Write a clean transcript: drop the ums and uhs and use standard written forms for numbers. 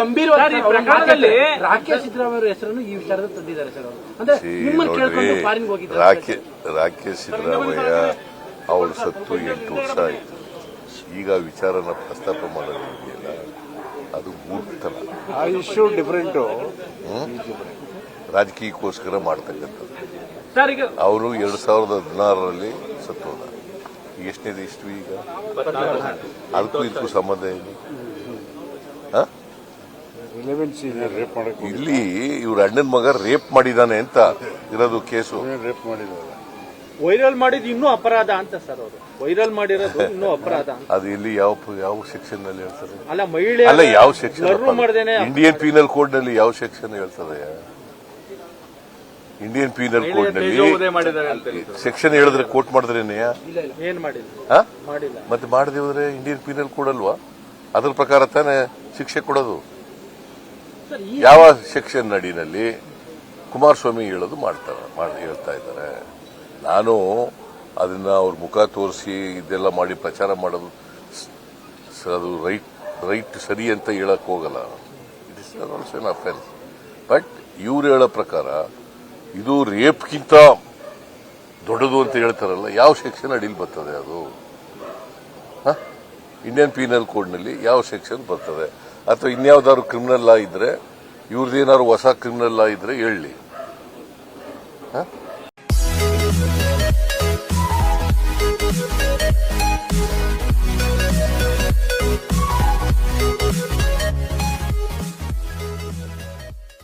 ಗಂಭೀರವಾಗಿ ರಾಕೇಶ್ ಸಿದ್ದರಾಮಯ್ಯ ಅವರ ಹೆಸರನ್ನು ಈ ವಿಚಾರದಲ್ಲಿ ತಂದಿದ್ದಾರೆ ಸರ್ ಅವರು. ಅಂದ್ರೆ ನಿಮ್ಮನ್ನು ಕೇಳ್ಕೊಂಡು ಫಾರಿನ್ಗೆ ಹೋಗಿದ್ದಾರೆ. ರಾಕೇಶ್ ಸಿದ್ದರಾಮಯ್ಯ ಅವ್ರ ಸತ್ತು 8 ವರ್ಷ ಆಯಿತು. ಈಗ ವಿಚಾರನ ಪ್ರಸ್ತಾಪ ಮಾಡೋದಿದೆಯಲ್ಲ ಅದು ಮೂರ್ತನ. ಆ ಇಶ್ಯೂ ಡಿಫರೆಂಟ್, ರಾಜಕೀಯಕ್ಕೋಸ್ಕರ ಮಾಡ್ತಕ್ಕಂಥದ್ದು. ಅವರು 2016ರಲ್ಲಿ ಸತ್ತೋದ. ಎಷ್ಟನೇದು ಇಷ್ಟು ಈಗ ಅದಕ್ಕೂ ಇದಕ್ಕೂ ಸಂಬಂಧ ಇದೆ. ಇಲ್ಲಿ ಇವ್ರ ಅಣ್ಣನ ಮಗ ರೇಪ್ ಮಾಡಿದಾನೆ ಅಂತ ಇರೋದು ಕೇಸು. ರೇಪ್ ಮಾಡಿದಾರೆ, ವೈರಲ್ ಮಾಡಿದ್ದು ಇನ್ನೂ ಅಪರಾಧ ಅಂತ ಸರ್. ಅವರು ವೈರಲ್ ಮಾಡಿರೋದು ಇನ್ನೂ ಅಪರಾಧ. ಅದು ಇಲ್ಲಿ ಯಾವ ಸೆಕ್ಷನ್ ನಲ್ಲಿ ಹೇಳ್ತಾರೆ? ಅಲ್ಲ ಮಹಿಳೆ ಅಲ್ಲ ಯಾವ ಸೆಕ್ಷನ್? ಇಂಡಿಯನ್ ಪೀನಲ್ ಕೋಡ್ ನಲ್ಲಿ ಯಾವ ಸೆಕ್ಷನ್ ಹೇಳ್ತದೆ? ಇಂಡಿಯನ್ ಪೀನಲ್ ಕೋಡ್ ನಲ್ಲಿ ಸೆಕ್ಷನ್ ಹೇಳಿದ್ರೆ ಕೋಟ್ ಮಾಡಿದ್ರೇನೆ ಏನ್ ಮಾಡಿಲ್ಲ ಮತ್ತೆ ಮಾಡದೆ ಹೋದ್ರೆ ಇಂಡಿಯನ್ ಪೀನಲ್ ಕೋಡ್ ಅಲ್ವಾ? ಅದ್ರ ಪ್ರಕಾರ ತಾನೇ ಶಿಕ್ಷೆ ಕೊಡೋದು. ಯಾವ ಸೆಕ್ಷನ್ ಅಡಿನಲ್ಲಿ ಕುಮಾರಸ್ವಾಮಿ ಹೇಳೋದು ಹೇಳ್ತಾ ಇದ್ದಾರೆ. ನಾನು ಅದನ್ನ ಅವ್ರ ಮುಖ ತೋರಿಸಿ ಇದೆಲ್ಲ ಮಾಡಿ ಪ್ರಚಾರ ಮಾಡೋದು ಅದು ರೈಟ್ ಸರಿ ಅಂತ ಹೇಳಕ್ ಹೋಗಲ್ಲ. It is also an offence. But ಇವ್ರು ಹೇಳೋ ಪ್ರಕಾರ ಇದು ರೇಪ್ಗಿಂತ ದೊಡ್ಡದು ಅಂತ ಹೇಳ್ತಾರಲ್ಲ, ಯಾವ ಸೆಕ್ಷನ್ ಅಡಿಲಿ ಬರ್ತದೆ ಅದು? ಇಂಡಿಯನ್ ಪೀನಲ್ ಕೋಡ್ನಲ್ಲಿ ಯಾವ ಸೆಕ್ಷನ್ ಬರ್ತದೆ? ಅಥವಾ ಇನ್ಯಾವ್ದಾದ್ರು ಕ್ರಿಮಿನಲ್ ಲಾ ಇದ್ರೆ, ಇವ್ರದ್ದೇನಾದ್ರು ಹೊಸ ಕ್ರಿಮಿನಲ್ ಲಾ ಇದ್ರೆ ಹೇಳಿ.